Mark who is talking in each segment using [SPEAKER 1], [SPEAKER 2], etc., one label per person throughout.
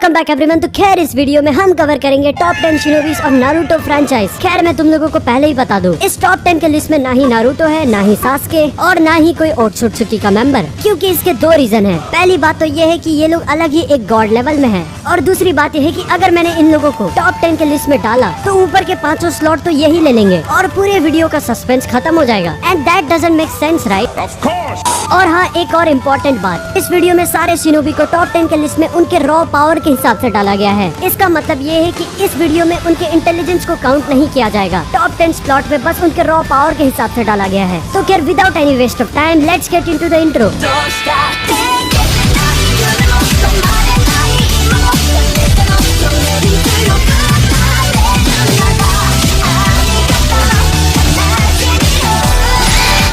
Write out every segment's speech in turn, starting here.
[SPEAKER 1] Welcome back everyone. तो खैर इस वीडियो में हम कवर करेंगे top 10 shinobis of Naruto franchise. खैर मैं तुम लोगों को पहले ही बता दूं, इस टॉप 10 के लिस्ट में ना ही नारुतो है, ना ही सास्के और ना ही कोई ओत्सुत्सुकी का मेंबर, क्योंकि इसके दो रीजन है। पहली बात तो ये है कि ये लोग अलग ही एक गॉड लेवल में है, और दूसरी बात ये है कि अगर मैंने इन लोगों को टॉप 10 के लिस्ट में डाला तो ऊपर के 5 स्लॉट तो यही ले लेंगे और पूरे वीडियो का सस्पेंस खत्म हो जाएगा। And that doesn't make sense, right? और हाँ, एक और इम्पोर्टेंट बात, इस वीडियो में सारे शिनोबी को टॉप 10 के लिस्ट में उनके रॉ पावर के हिसाब से डाला गया है। इसका मतलब ये है कि इस वीडियो में उनके इंटेलिजेंस को काउंट नहीं किया जाएगा। टॉप 10 स्लॉट में बस उनके रॉ पावर के हिसाब से डाला गया है। तो खैर without any waste of time, let's get into the intro.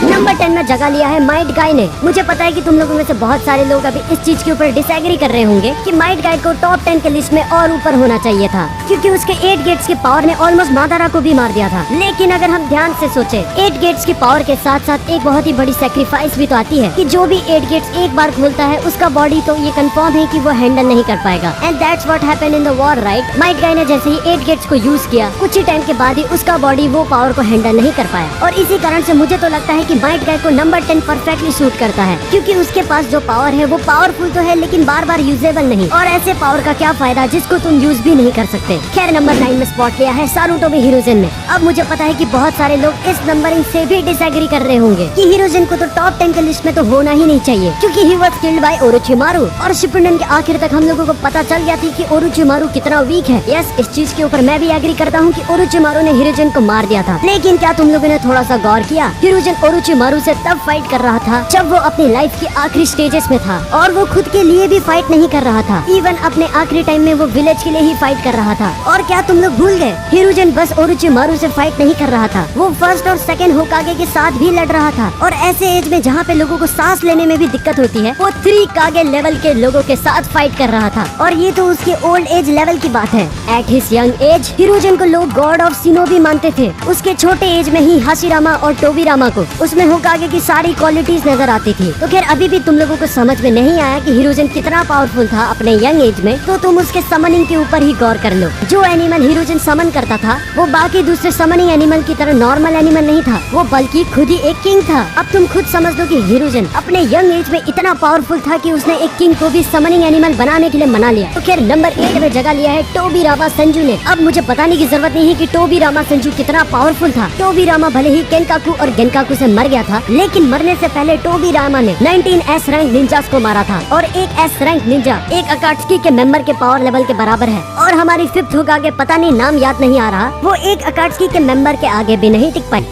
[SPEAKER 1] Number 10 में जगह लिया है माइट गाय ने। मुझे पता है कि तुम लोगों में से बहुत सारे लोग अभी इस चीज के ऊपर डिसएग्री कर रहे होंगे कि माइट गाय को टॉप 10 के लिस्ट में और ऊपर होना चाहिए था, क्योंकि उसके 8 गेट्स के पावर ने ऑलमोस्ट मादारा को भी मार दिया था। लेकिन अगर हम ध्यान से सोचे, 8 गेट्स के पावर के साथ साथ एक बहुत ही बड़ी सेक्रीफाइस भी तो आती है कि जो भी 8 गेट्स एक बार खोलता है उसका बॉडी तो ये कंफर्म है कि वो हैंडल नहीं कर पाएगा। And that's what happened in the war, right? Might Guy ने जैसे ही 8 गेट्स को यूज किया, कुछ ही टाइम के बाद ही उसका बॉडी वो पावर को हैंडल नहीं कर पाया। और इसी कारण से मुझे तो लगता है कि माइट गाय को नंबर 10 परफेक्टली सूट करता है, क्योंकि उसके पास जो पावर है वो पावरफुल तो है लेकिन बार बार यूजेबल नहीं। और ऐसे पावर का क्या फायदा जिसको तुम यूज भी नहीं कर सकते। खैर नंबर 9 में स्पॉट लिया है सारुटोबी हिरोजिन ने। अब मुझे पता है कि बहुत सारे लोग इस नंबरिंग से भी डिसएग्री कर रहे होंगे कि हिरोजिन को तो टॉप 10 के लिस्ट में तो होना ही नहीं चाहिए, क्योंकि he was killed by Orochimaru. और शिपुंडेन के आखिर तक हम लोगों को पता चल गया थी कि ओरोचिमारू कितना वीक है। यस, इस चीज के ऊपर मैं भी एग्री करता हूँ कि ओरोचिमारू ने हिरोजिन को मार दिया था। लेकिन क्या तुम लोगों ने थोड़ा सा गौर किया? हिरोजिन ओरोचिमारू से तब फाइट कर रहा था जब वो अपनी लाइफ की आखिरी स्टेजेस में था, और वो खुद के लिए भी फाइट नहीं कर रहा था। इवन अपने आखिरी टाइम में वो विलेज के लिए ही फाइट कर रहा था। और क्या तुम लोग भूल गए, हिरोजिन बस ओरोचिमारू से फाइट नहीं कर रहा था, वो फर्स्ट और सेकंड होकागे के साथ भी लड़ रहा था। और ऐसे एज में जहाँ पे लोगों को सांस लेने में भी दिक्कत होती है, वो 3 कागे लेवल के लोगों के साथ फाइट कर रहा था। और ये तो उसके ओल्ड एज लेवल की बात है। एट हिज यंग एज हिरोजिन को लोग गॉड ऑफ शिनोबी मानते थे। उसके छोटे एज में ही हाशिरामा और टोबिरामा को उसमें होकागे की सारी क्वालिटीज नजर आती थी। तो खैर अभी भी तुम लोगों को समझ में नहीं आया कि हिरोजिन कितना पावरफुल था अपने यंग एज में, तो तुम उसके समनिंग के ऊपर ही गौर कर लो। जो एनिमल हिरोजिन समन करता था वो बाकी दूसरे समनिंग एनिमल की तरह नॉर्मल एनिमल नहीं था, वो बल्कि खुद ही एक किंग था। अब तुम खुद समझ लो कि हिरोजिन अपने यंग एज में इतना पावरफुल था कि उसने एक किंग को भी समनिंग एनिमल बनाने के लिए मना लिया। तो खैर नंबर 8 में जगह लिया है टोबिरामा संजू ने। अब मुझे बताने की जरूरत नहीं है कि टोबिरामा संजू कितना पावरफुल था। टोबिरामा भले ही केनकाकू और गेनकाकू से मर गया था, लेकिन मरने से पहले टोबिरामा ने 19 एस रैंक निंजास को मारा था। और एक एस रैंक निंजा एक अकात्सुकी के मेंबर के पावर लेवल के बराबर है। और हमारी 5th होकागे, पता नहीं नाम याद नहीं आ रहा, वो एक अकात्सुकी के मेंबर के आगे भी नहीं टिक पाई।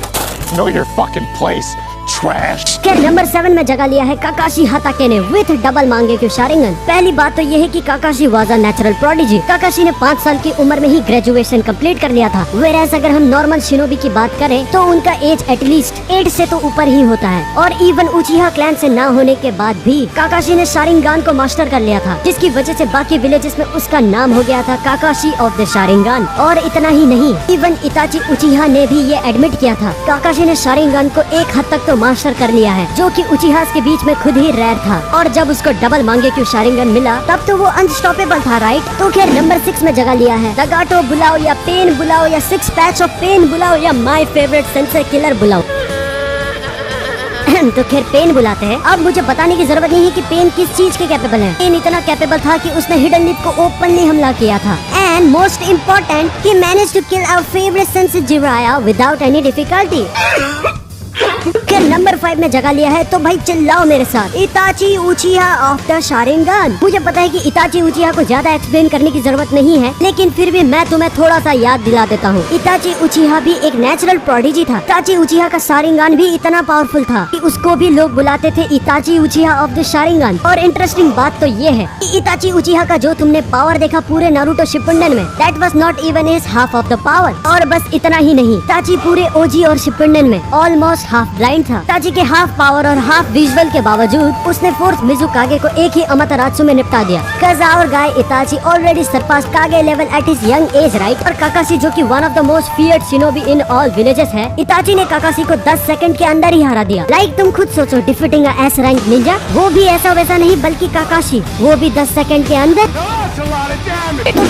[SPEAKER 2] Know your fucking place, trash.
[SPEAKER 1] खैर नंबर 7 में जगह लिया है काकाशी हाताके ने विथ डबल मांगेक्यू शारिंगन। पहली बात तो ये है कि काकाशी वाज अ नेचुरल प्रोडिजी। काकाशी ने 5 साल की उम्र में ही ग्रेजुएशन कंप्लीट कर लिया था। वेराज अगर हम नॉर्मल शिनोबी की बात करें तो उनका एज एटलीस्ट 8 से तो ऊपर ही होता है। और इवन उचिहा क्लैन से ना होने के बाद भी काकाशी ने शारिंगान को मास्टर कर लिया था, जिसकी वजह से बाकी विलेजेस में उसका नाम हो गया था काकाशी ऑफ द शारिंगान। और इतना ही नहीं, इवन इताची उचिहा ने भी ये एडमिट किया था, काकाशी ने शारिंगान को एक हद तक तो मास्टर कर लिया है, जो कि उचिहास के बीच में खुद ही रेयर था। और जब उसको डबल मांगेक्यू शारिंगन मिला तब तो वो अनस्टॉपेबल था, राइट? तो खैर नंबर 6 में जगह लिया है दगाटो बुलाओ या पेन बुलाओ या 6 पैच ऑफ पेन बुलाओ या माय फेवरेट सेंसर किलर बुलाओ। तो खैर पेन बुलाते हैं। अब मुझे बताने की जरूरत नहीं है कि पेन किस चीज के कैपेबल है। पेन इतना कैपेबल था कि उसने हिडन लिप को ओपनली हमला किया था। And most important, he managed to kill our favourite sensei Jiraiya without any difficulty. फिर नंबर 5 में जगह लिया है, तो भाई चिल्लाओ मेरे साथ, इताची उचिहा ऑफ द शारिंगान। मुझे पता है कि इताची उचिहा को ज्यादा एक्सप्लेन करने की जरूरत नहीं है, लेकिन फिर भी मैं तुम्हें थोड़ा सा याद दिला देता हूँ। इताची उचिहा भी एक नेचुरल प्रोडिजी था। इताची उचिहा का शारिंगान भी इतना पावरफुल था कि उसको भी लोग बुलाते थे इताची उचिहा ऑफ द शारिंगान। और इंटरेस्टिंग बात तो ये है कि इताची उचिहा का जो तुमने पावर देखा पूरे नारुतो शिपुंडेन में, that was not even his half of the power. और बस इतना ही नहीं, इताची पूरे ओजी और शिपुंडेन में ऑलमोस्ट हाफ ब्लाइंड था। इताची के हाफ पावर और हाफ विजुअल के बावजूद उसने 4th मिजुकागे को एक ही अमातेरासु में निपटा दिया। Cause our guy Itachi already surpassed Kage level at his young age, right? और काकाशी जो कि one of the most feared shinobi in all villages है, इताची ने काकाशी को 10 सेकंड के अंदर ही हरा दिया। लाइक तुम खुद सोचो, डिफीटिंग अ एस रैंक निंजा, वो भी ऐसा वैसा नहीं बल्कि काकाशी, वो भी 10 सेकंड के अंदर।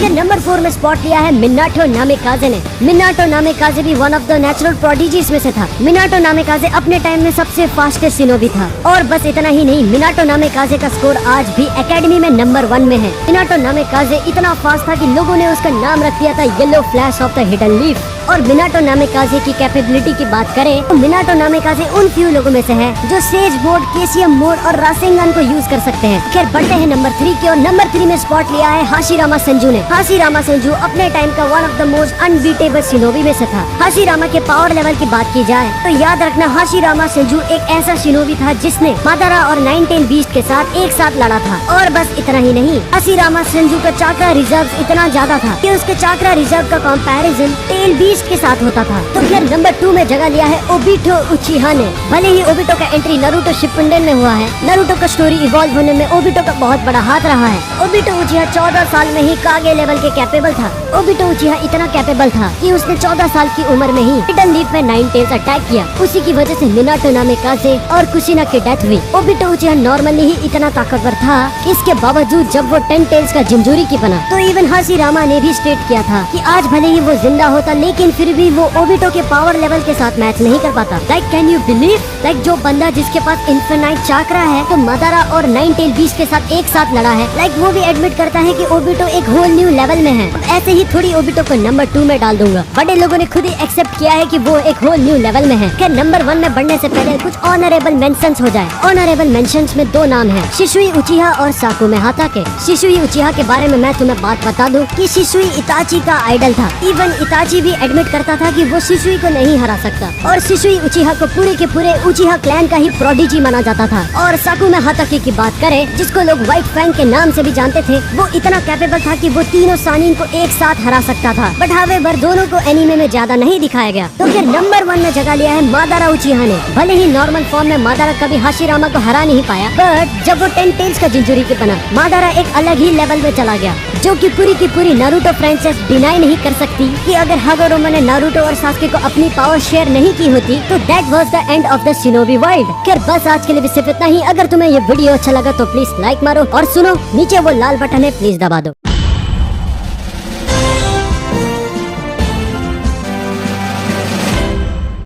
[SPEAKER 1] फिर नंबर 4 में स्पॉट लिया है मिनाटो नामेकाजे ने। मिनाटो नामेकाजे भी one of the natural prodigies में से था। मिनाटो नामेकाजे अपने टाइम में सबसे फास्टेस्ट शिनोबी था। और बस इतना ही नहीं, मिनाटो नामेकाजे का स्कोर आज भी एकेडमी में नंबर 1 में है। मिनाटो नामेकाजे इतना फास्ट था कि लोगों ने उसका नाम रख दिया था yellow flash of the hidden leaf. और मिनाटो नामेकाजे की कैपेबिलिटी की बात करें तो मिनाटो नामेकाजे उन फ्यू लोगों में से है जो सेज मोड, केसीएम मोड और रासेंगन को यूज कर सकते हैं। खैर बढ़ते हैं नंबर 3 की ओर। नंबर 3 में स्पॉट लिया है हाशिरामा सेंजू ने। हाशिरामा सेंजू अपने टाइम का one of the most unbeatable shinobi में से था। हाशिरामा के पावर लेवल की बात की जाए तो याद रखना, हाशिरामा सेंजू एक ऐसा शिनोबी था जिसने मादारा और 9-10 बीस्ट के साथ एक साथ लड़ा था। और बस इतना ही नहीं, हाशिरामा सेंजू का चाक्रा रिजर्व इतना ज्यादा था कि उसके चाक्रा रिजर्व का कंपैरिजन टेल बीस्ट के साथ होता था। तो फिर नंबर 2 में जगह लिया है ओबिटो उचिहा ने। भले ही ओबिटो का एंट्री नारुतो शिपुंडेन में हुआ है, नारुतो का स्टोरी इवॉल्व होने में ओबिटो का बहुत बड़ा हाथ रहा है। ओबिटो उचिहा 14 साल में ही कागे लेवल के कैपेबल था। ओबिटो उचिहा इतना कैपेबल था कि उसने 14 साल की उम्र में ही हिडन लीफ में 9 टेल्स अटैक किया। उसी की वजह से मिनाटो नामेकाजे और कुशिना की डेथ हुई। ओबिटो उचिहा नॉर्मली ही इतना ताकतवर था, इसके बावजूद जब वो 10 टेल्स का जिंजूरी की बना तो इवन हाशिरामा ने भी स्टेट किया था कि आज भले ही वो जिंदा होता लेकिन फिर भी वो ओबिटो के पावर लेवल के साथ मैच नहीं कर पाता। Like can you believe, like जो बंदा जिसके पास इन्फिनाइट चाक्रा है तो मादारा और 9-टेल बीस्ट के साथ एक साथ लड़ा है, लाइक वो भी एडमिट करता है कि ओबिटो एक होल न्यू लेवल में है। ऐसे ही थोड़ी ओबिटो को नंबर 2 में डाल दूंगा। बड़े लोगों ने खुद ही एक्सेप्ट किया है कि वो एक होल न्यू लेवल में है। खैर नंबर 1 में बढ़ने से पहले कुछ ऑनरेबल मेंशंस हो जाए। ऑनरेबल मेंशंस में 2 नाम है, शिशुई उचिहा और साकुमे हाताके। शिशुई उचिहा के बारे में मैं तुम्हें बात बता दूं कि शिशुई इताची का आइडल था। इवन इताची भी एडमिट करता था कि वो शिशुई को नहीं हरा सकता। और शिशुई उचिहा को पूरे के पूरे उचिहा क्लैन का ही प्रोडिजी माना जाता था। और साकुमे हाताके की बात करें, जिसको लोग व्हाइट फैंग के नाम से भी जानते थे, वो इतना कैपेबल था कि वो तीनों सानिन को एक साथ हरा सकता था। बट हावेवर दोनों को एनीमे में ज्यादा नहीं दिखाया गया। तो फिर नंबर 1 में जगह लिया है मादारा उचिहा ने। भले ही नॉर्मल फॉर्म में मादारा कभी हाशिरामा को हरा नहीं पाया, बट जब वो 10 टेल्स का जिंजूरी के बना, मादारा एक अलग ही लेवल में चला गया, जो कि पूरी की पूरी नारुतो फ्रेंचाइज डिनाई नहीं कर सकती कि अगर हागोरोमा ने नारुतो और सास्के को अपनी पावर शेयर नहीं की होती तो that was the end of the shinobi world. खैर बस आज के लिए भी सिर्फ इतना ही। अगर तुम्हें ये वीडियो अच्छा लगा तो प्लीज लाइक मारो और सुनो नीचे वो लाल बटन है, प्लीज दबा दो।